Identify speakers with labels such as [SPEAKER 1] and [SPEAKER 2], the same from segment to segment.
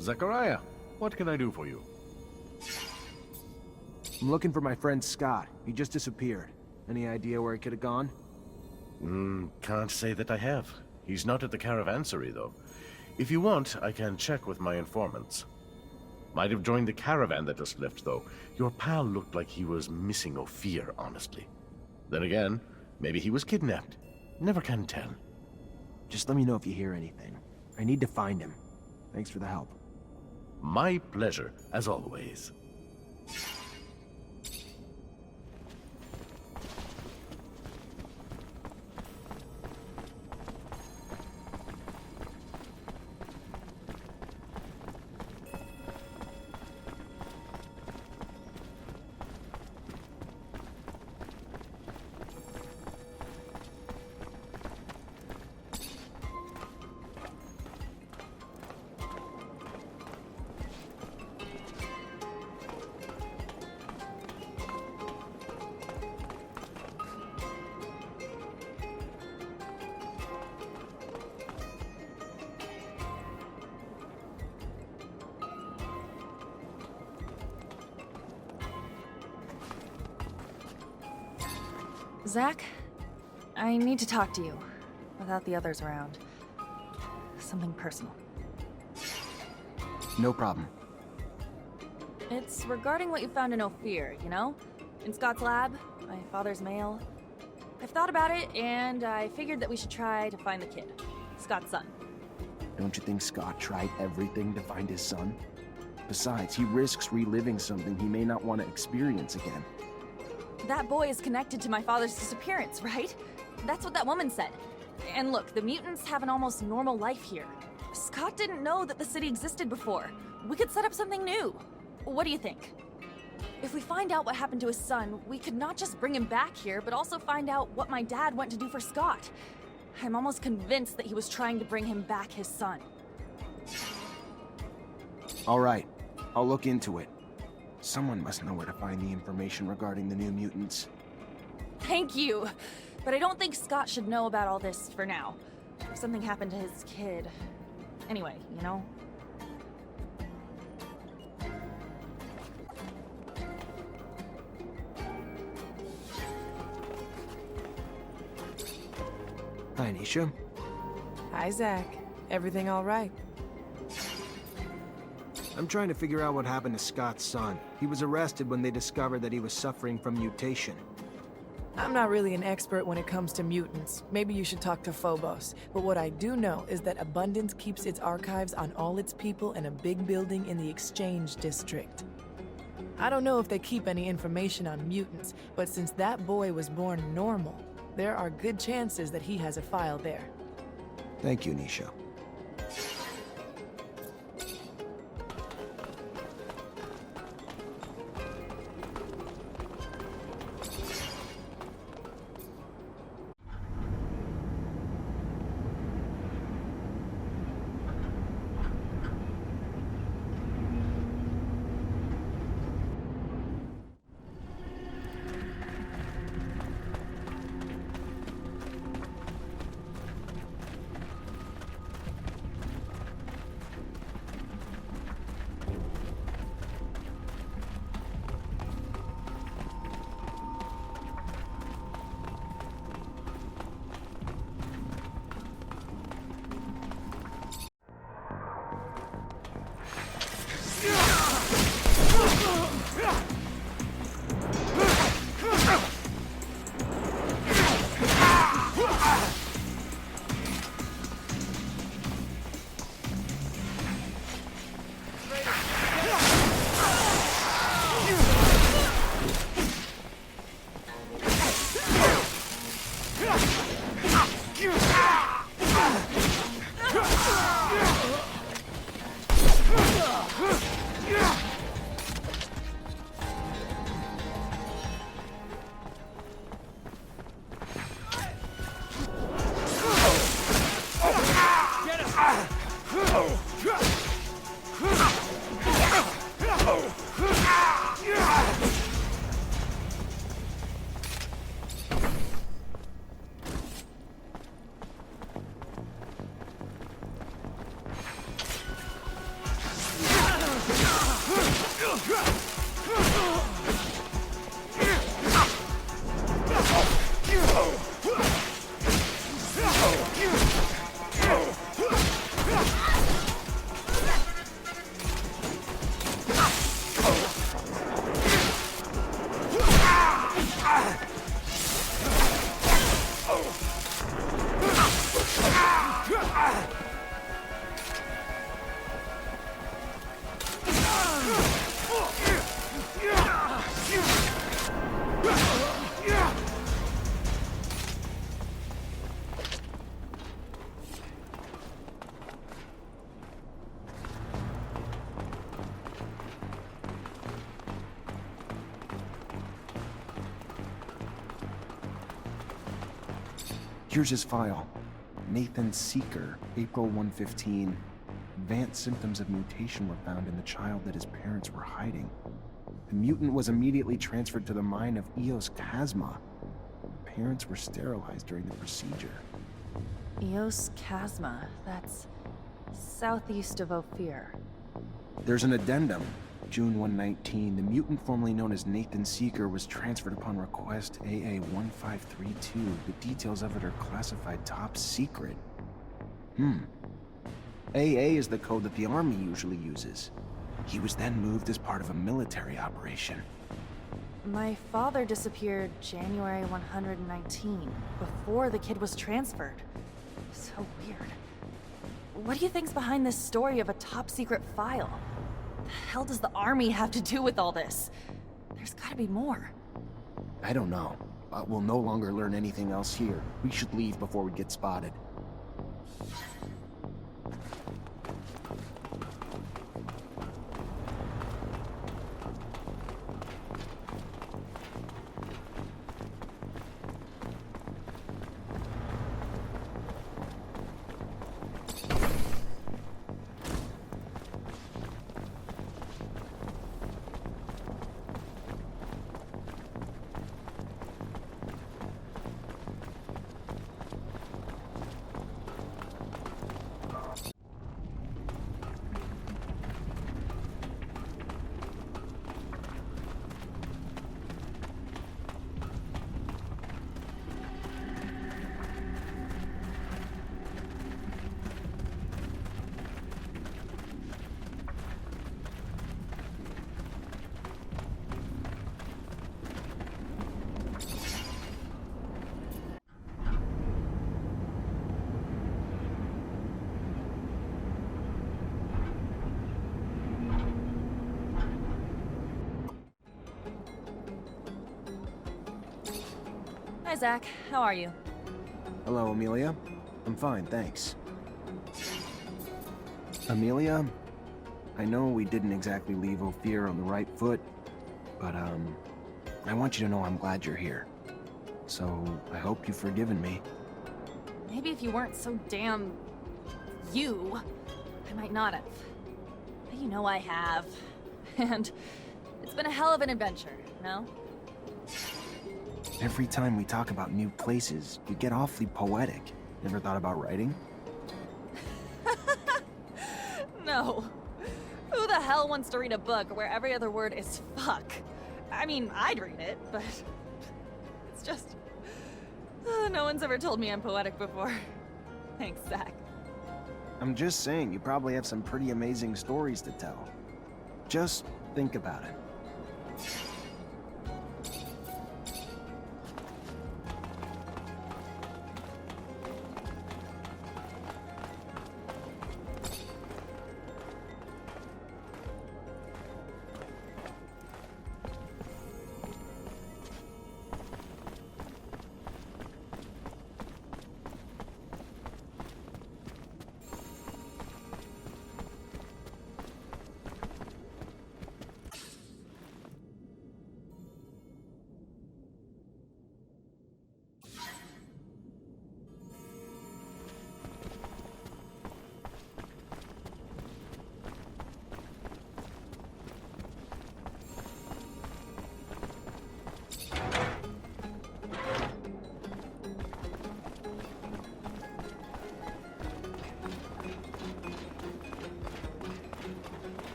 [SPEAKER 1] Zachariah, what can I do for you?
[SPEAKER 2] I'm looking for my friend Scott. He just disappeared. Any idea where he could have gone?
[SPEAKER 1] Can't say that I have. He's not at the caravansary, though. If you want, I can check with my informants. Might have joined the caravan that just left, though. Your pal looked like he was missing Ophir, honestly. Then again, maybe he was kidnapped. Never can tell.
[SPEAKER 2] Just let me know if you hear anything. I need to find him. Thanks for the help.
[SPEAKER 1] My pleasure, as always.
[SPEAKER 3] Zach, I need to talk to you, without the others around. Something personal.
[SPEAKER 2] No problem.
[SPEAKER 3] It's regarding what you found in Ophir, you know? In Scott's lab, my father's mail. I've thought about it, and I figured that we should try to find the kid. Scott's son.
[SPEAKER 2] Don't you think Scott tried everything to find his son? Besides, he risks reliving something he may not want to experience again.
[SPEAKER 3] That boy is connected to my father's disappearance, right? That's what that woman said. And look, the mutants have an almost normal life here. Scott didn't know that the city existed before. We could set up something new. What do you think? If we find out what happened to his son, we could not just bring him back here, but also find out what my dad went to do for Scott. I'm almost convinced that he was trying to bring him back his son.
[SPEAKER 2] All right, I'll look into it. Someone must know where to find the information regarding the new mutants.
[SPEAKER 3] Thank you! But I don't think Scott should know about all this for now. If something happened to his kid... Anyway, you know?
[SPEAKER 2] Hi, Nisha.
[SPEAKER 4] Hi, Zach. Everything all right?
[SPEAKER 2] I'm trying to figure out what happened to Scott's son. He was arrested when they discovered that he was suffering from mutation.
[SPEAKER 4] I'm not really an expert when it comes to mutants. Maybe you should talk to Phobos. But what I do know is that Abundance keeps its archives on all its people in a big building in the Exchange District. I don't know if they keep any information on mutants, but since that boy was born normal, there are good chances that he has a file there.
[SPEAKER 2] Thank you, Nisha. Here's his file. Nathan Seeker, April 115. Advanced symptoms of mutation were found in the child that his parents were hiding. The mutant was immediately transferred to the mine of Eos Chasma. The parents were sterilized during the procedure.
[SPEAKER 3] Eos Chasma, that's southeast of Ophir.
[SPEAKER 2] There's an addendum. June 119, the mutant formerly known as Nathan Seeker was transferred upon request AA-1532. The details of it are classified top secret. AA is the code that the Army usually uses. He was then moved as part of a military operation.
[SPEAKER 3] My father disappeared January 119, before the kid was transferred. So weird. What do you think's behind this story of a top secret file? The hell does the Army have to do with all this? There's gotta be more.
[SPEAKER 2] I don't know. We'll no longer learn anything else here. We should leave before we get spotted.
[SPEAKER 3] Hi, Zach. How are you?
[SPEAKER 2] Hello, Amelia. I'm fine, thanks. Amelia, I know we didn't exactly leave Ophir on the right foot, but, I want you to know I'm glad you're here. So, I hope you've forgiven me.
[SPEAKER 3] Maybe if you weren't so damn... you, I might not have. But you know I have. And it's been a hell of an adventure, no?
[SPEAKER 2] Every time we talk about new places, you get awfully poetic. Never thought about writing?
[SPEAKER 3] No. Who the hell wants to read a book where every other word is fuck? I mean, I'd read it, but... it's just... no one's ever told me I'm poetic before. Thanks, Zach.
[SPEAKER 2] I'm just saying, you probably have some pretty amazing stories to tell. Just think about it.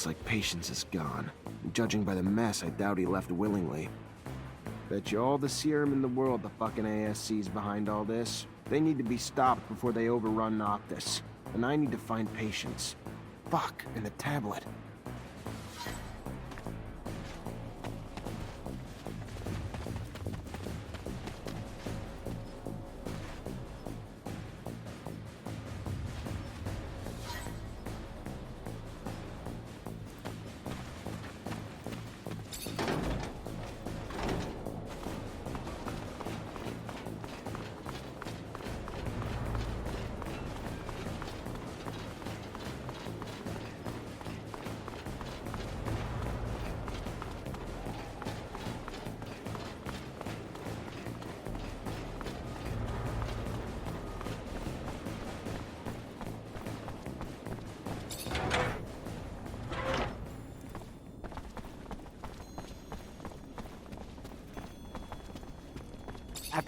[SPEAKER 2] like Patience is gone. Judging by the mess, I doubt he left willingly. Bet you all the serum in the world the fucking ASC's behind all this. They need to be stopped before they overrun Noctis. And I need to find Patience. Fuck, and the tablet.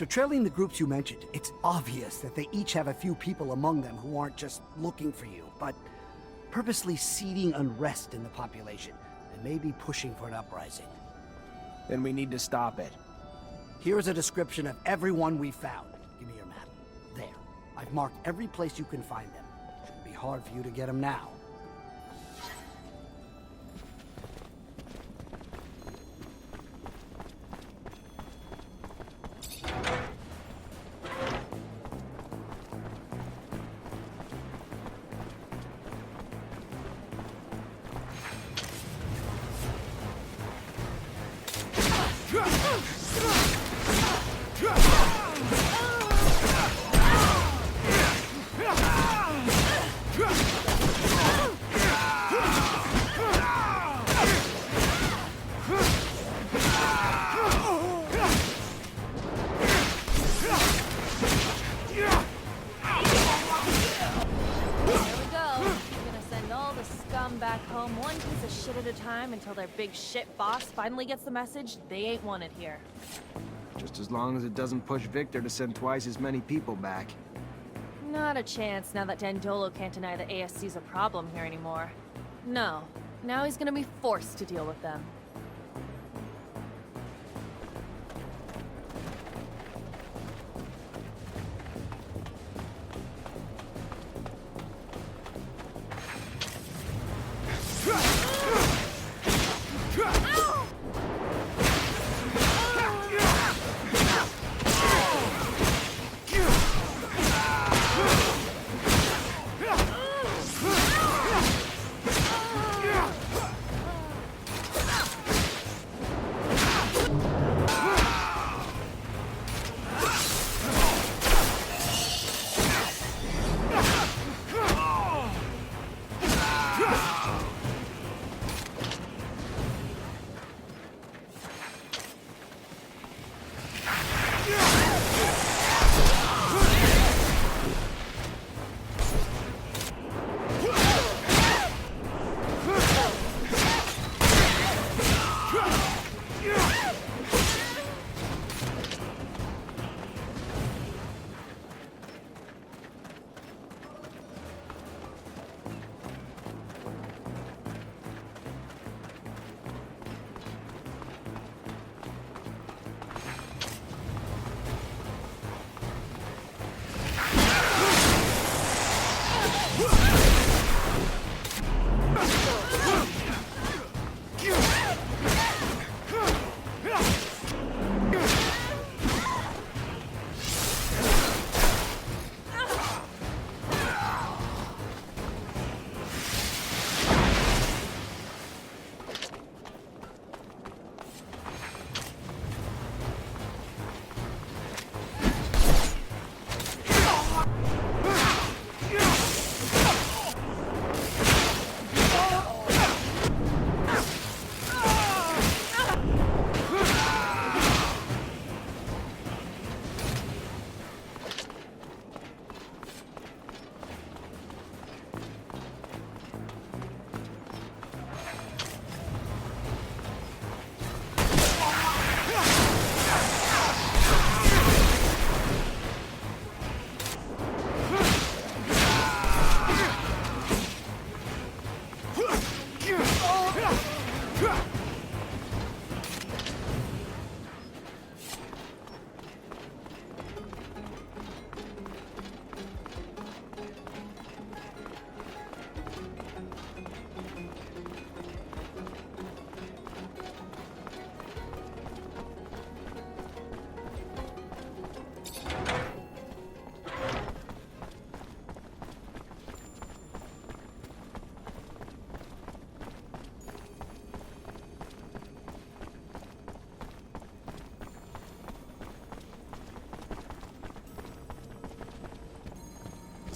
[SPEAKER 5] After trailing the groups you mentioned, it's obvious that they each have a few people among them who aren't just looking for you, but purposely seeding unrest in the population, and maybe pushing for an uprising.
[SPEAKER 2] Then we need to stop it.
[SPEAKER 5] Here is a description of everyone we found. Give me your map. There. I've marked every place you can find them. Shouldn't be hard for you to get them now.
[SPEAKER 3] Back home one piece of shit at a time until their big shit boss finally gets the message they ain't wanted here.
[SPEAKER 2] Just as long as it doesn't push Victor to send twice as many people back.
[SPEAKER 3] Not a chance now that Dandolo can't deny the ASC's a problem here anymore. No, now he's gonna be forced to deal with them.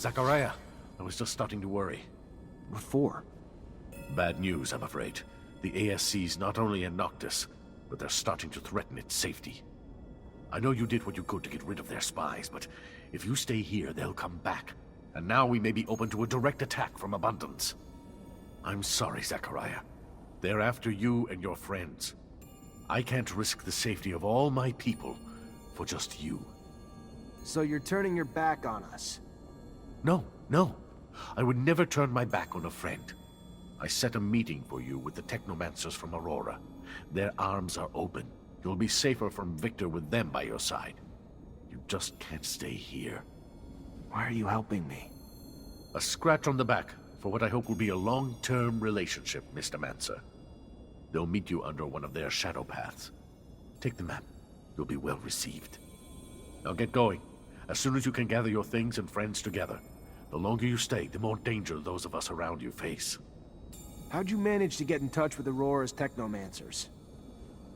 [SPEAKER 1] Zachariah, I was just starting to worry.
[SPEAKER 2] What for?
[SPEAKER 1] Bad news, I'm afraid. The ASC's not only in Noctis, but they're starting to threaten its safety. I know you did what you could to get rid of their spies, but if you stay here, they'll come back. And now we may be open to a direct attack from Abundance. I'm sorry, Zachariah. They're after you and your friends. I can't risk the safety of all my people for just you.
[SPEAKER 2] So you're turning your back on us?
[SPEAKER 1] No, no. I would never turn my back on a friend. I set a meeting for you with the Technomancers from Aurora. Their arms are open. You'll be safer from Victor with them by your side. You just can't stay here.
[SPEAKER 2] Why are you helping me?
[SPEAKER 1] A scratch on the back for what I hope will be a long-term relationship, Mr. Mancer. They'll meet you under one of their shadow paths. Take the map. You'll be well received. Now get going. As soon as you can gather your things and friends together. The longer you stay, the more danger those of us around you face.
[SPEAKER 2] How'd you manage to get in touch with Aurora's Technomancers?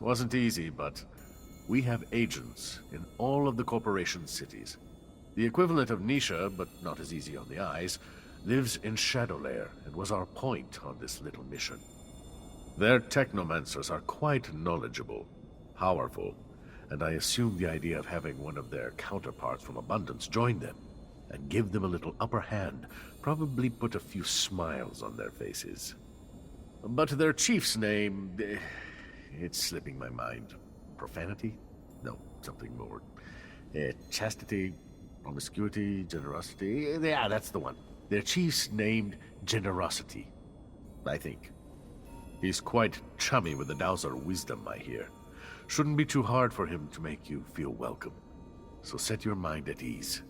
[SPEAKER 1] Wasn't easy, but we have agents in all of the corporation's cities. The equivalent of Nisha, but not as easy on the eyes, lives in Shadowlair and was our point on this little mission. Their Technomancers are quite knowledgeable, powerful, and I assume the idea of having one of their counterparts from Abundance join them and give them a little upper hand probably put a few smiles on their faces. But their chief's name, it's slipping my mind. Profanity? No, something more. Chastity, promiscuity, generosity. Yeah, that's the one. Their chief's named Generosity, I think. He's quite chummy with the Dowser wisdom, I hear. Shouldn't be too hard for him to make you feel welcome. So set your mind at ease.